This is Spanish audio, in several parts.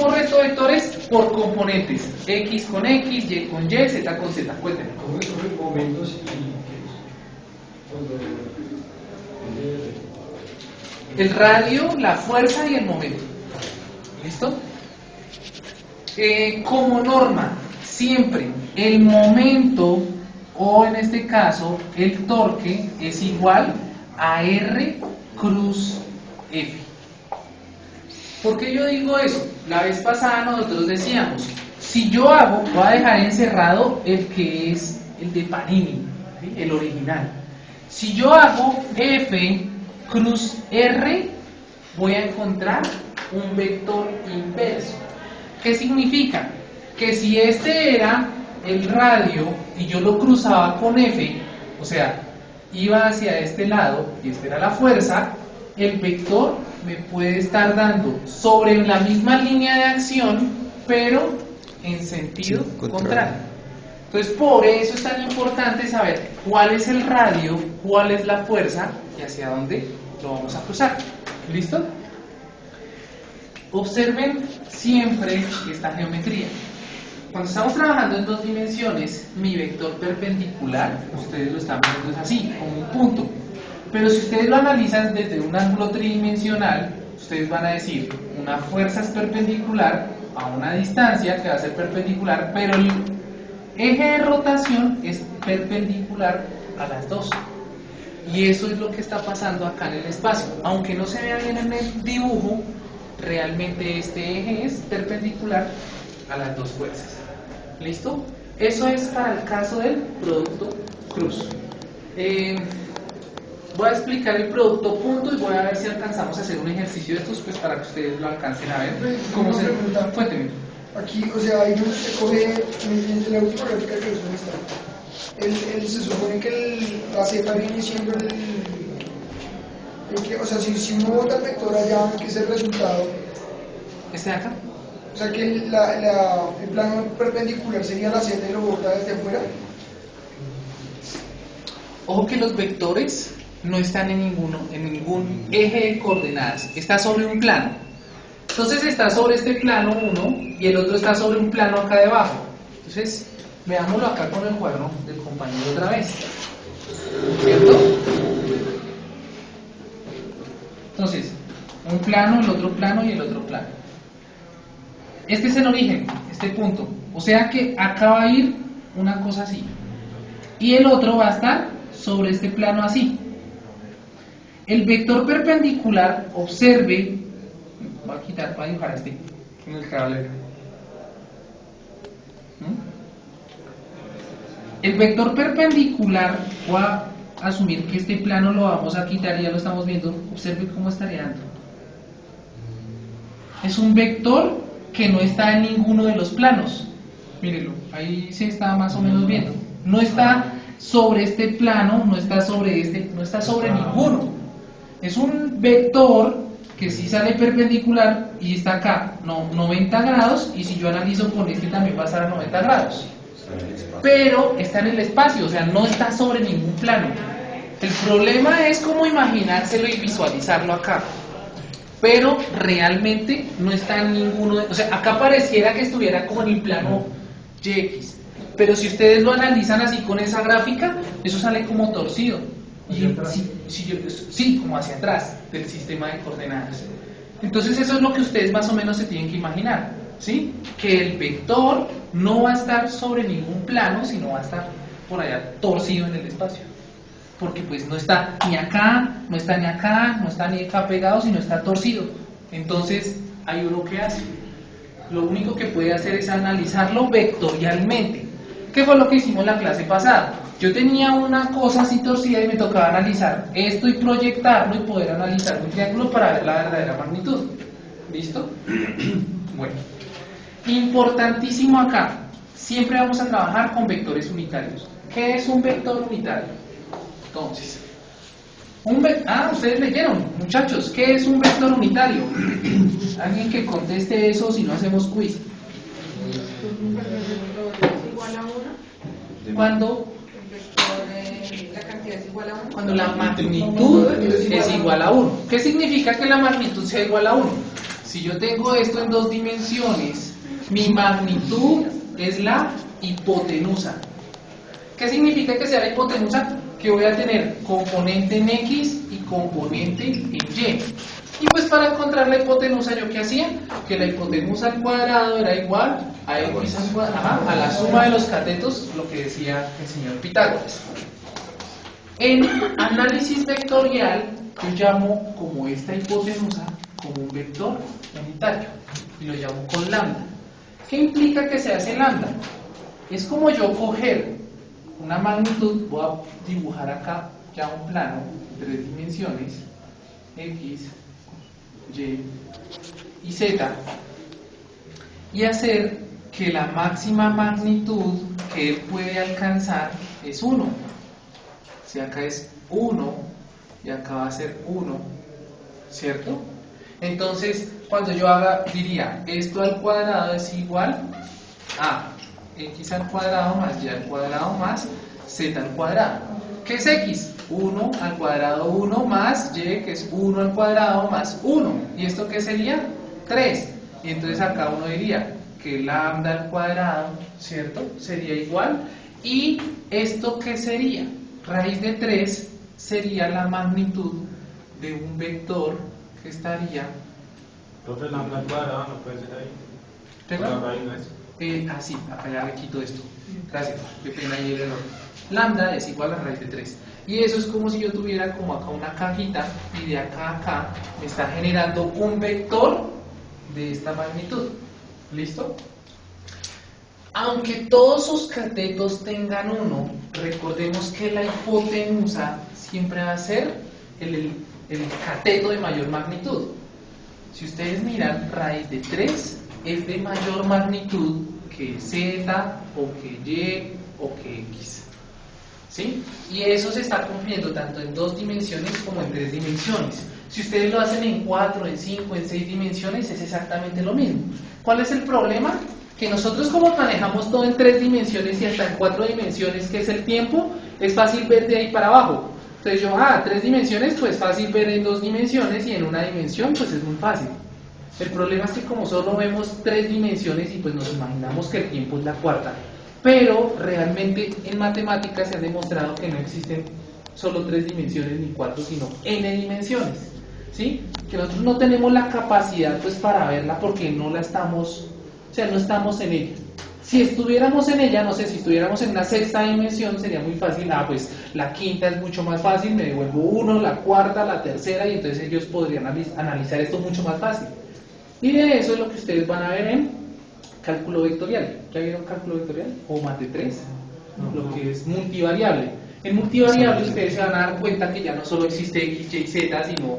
¿Cómo resto vectores? Por componentes. X con X, Y con Y, Z con Z. Cuéntenme. ¿Cómo es sobre momentos y El radio, la fuerza y el momento. ¿Listo? Como norma, siempre el momento, o en este caso, el torque, es igual a R cruz F. ¿Por qué yo digo eso? La vez pasada nosotros decíamos, si yo hago, voy a dejar encerrado el que es el de Panini, ¿sí? El original. Si yo hago F cruz R, voy a encontrar un vector inverso. ¿Qué significa? Que si este era el radio y yo lo cruzaba con F, o sea, iba hacia este lado y esta era la fuerza, el vector me puede estar dando sobre la misma línea de acción, pero en sentido contrario. Entonces, por eso es tan importante saber cuál es el radio, cuál es la fuerza y hacia dónde lo vamos a cruzar. ¿Listo? Observen siempre esta geometría. Cuando estamos trabajando en dos dimensiones, mi vector perpendicular, ustedes lo están viendo es así, como un punto. Pero si ustedes lo analizan desde un ángulo tridimensional, ustedes van a decir, una fuerza es perpendicular a una distancia que va a ser perpendicular, pero el eje de rotación es perpendicular a las dos. Y eso es lo que está pasando acá en el espacio. Aunque no se vea bien en el dibujo, realmente este eje es perpendicular a las dos fuerzas. ¿Listo? Eso es para el caso del producto cruz. Voy a explicar el producto punto y voy a ver si alcanzamos a hacer un ejercicio de estos, pues para que ustedes lo alcancen a ver. ¿Cómo se pregunta? Cuénteme. Aquí, o sea, ahí donde se coge en la última gráfica que está. Se supone que la Z viene siendo o sea, si uno bota el vector allá, ¿qué es el resultado? ¿Este de acá? O sea, que el plano perpendicular sería la Z y lo bota desde afuera. Ojo que los vectores no están en ningún eje de coordenadas, está sobre un plano. Entonces está sobre este plano uno y el otro está sobre un plano acá debajo. Entonces, veámoslo acá con el cuaderno del compañero otra vez. ¿Cierto? Entonces, un plano, el otro plano y el otro plano. Este es el origen, este punto. O sea que acá va a ir una cosa así. Y el otro va a estar sobre este plano así. El vector perpendicular, observe, voy a quitar para dibujar este en el cable. El vector perpendicular, voy a asumir que este plano lo vamos a quitar y ya lo estamos viendo. Observe cómo estaría dando. Es un vector que no está en ninguno de los planos. Mírenlo, ahí se está más o menos viendo. No está sobre este plano, no está sobre este, no está sobre ninguno. Es un vector que sí sale perpendicular y está acá, 90 grados, y si yo analizo con este también va a estar a 90 grados. Pero está en el espacio, o sea, no está sobre ningún plano. El problema es cómo imaginárselo y visualizarlo acá. Pero realmente no está en ninguno de... O sea, acá pareciera que estuviera como en el plano YX. Pero si ustedes lo analizan así con esa gráfica, eso sale como torcido. Y sí, como hacia atrás del sistema de coordenadas. Entonces eso es lo que ustedes más o menos se tienen que imaginar, ¿sí? Que el vector no va a estar sobre ningún plano, sino va a estar por allá torcido en el espacio. Porque pues no está ni acá, no está ni acá, no está ni acá pegado, sino está torcido. Entonces, hay uno que hace. Lo único que puede hacer es analizarlo vectorialmente. ¿Qué fue lo que hicimos en la clase pasada? Yo tenía una cosa así torcida y me tocaba analizar esto y proyectarlo y poder analizar un triángulo para ver la verdadera magnitud. ¿Listo? Bueno. Importantísimo acá. Siempre vamos a trabajar con vectores unitarios. ¿Qué es un vector unitario? Entonces, ustedes leyeron, muchachos, ¿qué es un vector unitario? Alguien que conteste eso si no hacemos quiz. Igual a 1. Cuando La cantidad es igual a 1. Cuando la magnitud es igual a 1. ¿Qué significa que la magnitud sea igual a 1? Si yo tengo esto en dos dimensiones, mi magnitud es la hipotenusa. ¿Qué significa que sea la hipotenusa? Que voy a tener componente en X y componente en Y. Y pues para encontrar la hipotenusa, ¿yo qué hacía? Que la hipotenusa al cuadrado era igual a X al cuadrado, a la suma de los catetos, lo que decía el señor Pitágoras. En análisis vectorial, yo llamo como esta hipotenusa como un vector unitario y lo llamo con lambda. ¿Qué implica que se hace lambda? Es como yo coger una magnitud, voy a dibujar acá ya un plano de 3 dimensiones, X, Y y Z, y hacer que la máxima magnitud que él puede alcanzar es 1. Si acá es 1 y acá va a ser 1, ¿cierto? Entonces, cuando yo diría esto al cuadrado es igual a x al cuadrado más y al cuadrado más z al cuadrado. ¿Qué es x? 1 al cuadrado 1 más y, que es 1 al cuadrado más 1. ¿Y esto qué sería? 3. Y entonces acá uno diría que lambda al cuadrado, ¿cierto? Sería igual. ¿Y esto qué sería? Raíz de 3 sería la magnitud de un vector que estaría... Profe, lambda al cuadrado no puede ser ahí. ¿Perdón? La raíz no es. Sí, acá ya le quito esto. Gracias, qué pena ahí el error. Lambda es igual a raíz de 3. Y eso es como si yo tuviera como acá una cajita y de acá a acá me está generando un vector de esta magnitud. ¿Listo? Aunque todos sus catetos tengan 1, recordemos que la hipotenusa siempre va a ser el cateto de mayor magnitud. Si ustedes miran, raíz de 3 es de mayor magnitud que z o que y o que x. ¿Sí? Y eso se está cumpliendo tanto en 2 dimensiones como en 3 dimensiones. Si ustedes lo hacen en 4, en 5, en 6 dimensiones, es exactamente lo mismo. ¿Cuál es el problema? Que nosotros como manejamos todo en 3 dimensiones y hasta en 4 dimensiones, que es el tiempo, es fácil ver de ahí para abajo. Entonces yo, 3 dimensiones, pues fácil ver en 2 dimensiones y en una dimensión, pues es muy fácil. El problema es que como solo vemos 3 dimensiones y pues nos imaginamos que el tiempo es la cuarta. Pero realmente en matemáticas se ha demostrado que no existen solo 3 dimensiones ni 4, sino n dimensiones. ¿Sí? Que nosotros no tenemos la capacidad pues para verla porque no la estamos, o sea, no estamos en ella. Si estuviéramos en ella, no sé, si estuviéramos en una sexta dimensión sería muy fácil, pues la quinta es mucho más fácil, me devuelvo 1, la cuarta, la tercera, y entonces ellos podrían analizar esto mucho más fácil. Y de eso es lo que ustedes van a ver en cálculo vectorial. ¿Ya vieron cálculo vectorial? O mate 3, lo que es multivariable. En multivariable ustedes se van a dar cuenta que ya no solo existe x, y, z, sino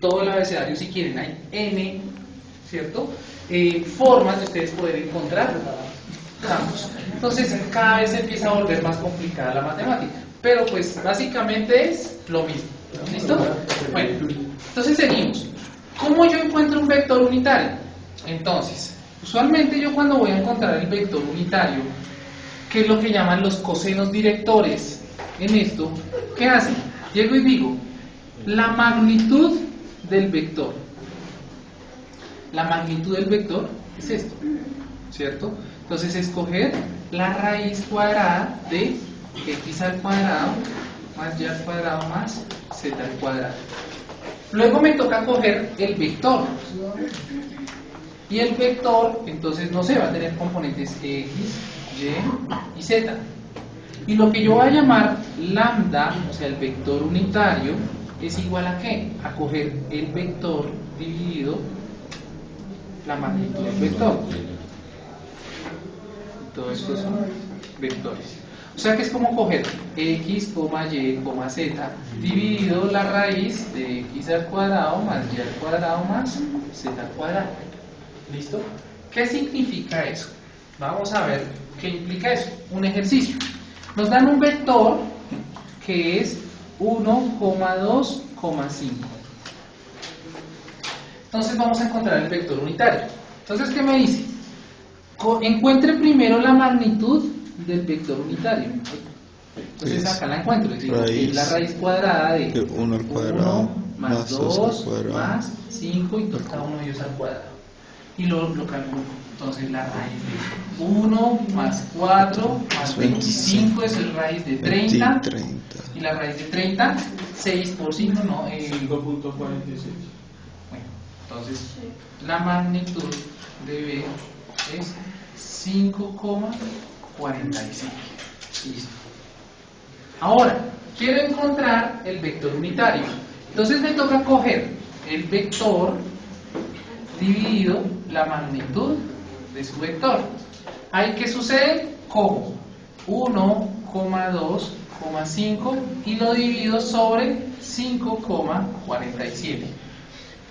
todo el abecedario, si quieren, hay n, ¿cierto? Formas de ustedes poder encontrar campos. Entonces cada vez se empieza a volver más complicada la matemática, pero pues básicamente es lo mismo. ¿Listo? Bueno, entonces seguimos. ¿Cómo yo encuentro un vector unitario? Entonces, usualmente yo cuando voy a encontrar el vector unitario, ¿qué es lo que llaman los cosenos directores? En esto, ¿qué hacen? Llego y digo, la magnitud del vector. La magnitud del vector es esto, ¿cierto? Entonces escoger la raíz cuadrada de x al cuadrado más y al cuadrado más z al cuadrado. Luego me toca coger el vector. Y el vector, entonces, no sé, va a tener componentes x, y y z. Y lo que yo voy a llamar lambda, o sea, el vector unitario, es igual a ¿qué? A coger el vector dividido la magnitud del vector. Todo esto son vectores. O sea que es como coger x, y, z dividido la raíz de x al cuadrado más y al cuadrado más z al cuadrado. ¿Listo? ¿Qué significa eso? Vamos a ver qué implica eso. Un ejercicio. Nos dan un vector que es 1,2,5. Entonces vamos a encontrar el vector unitario. Entonces, ¿qué me dice? Encuentre primero la magnitud del vector unitario. Entonces acá la encuentro. Es decir, es la raíz cuadrada de 1 al cuadrado más 2 al 2 cuadrado. más 5 y todo cada uno de ellos al cuadrado. Y lo calculo. Entonces la raíz de 1 más 4 más 25 es el raíz de 30. 30. Y la raíz de 30, 6 por 5, no. 5.46. Bueno, entonces la magnitud de B es 5,45. Listo. Ahora, quiero encontrar el vector unitario. Entonces me toca coger el vector dividido la magnitud de su vector. ¿Ahí qué sucede? Cojo 1,2,5 y lo divido sobre 5,47.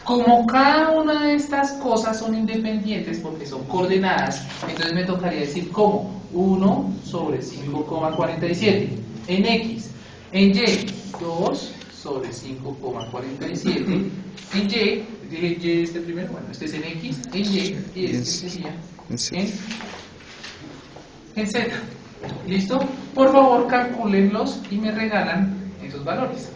Como cada una de estas cosas son independientes porque son coordenadas, entonces me tocaría decir como 1 sobre 5,47 en X, en Y 2 sobre 5,47 en Y, dije Y este primero, bueno, este es en X, en Y y este sería en Z. ¿Listo? Por favor calcúlenlos y me regalan esos valores.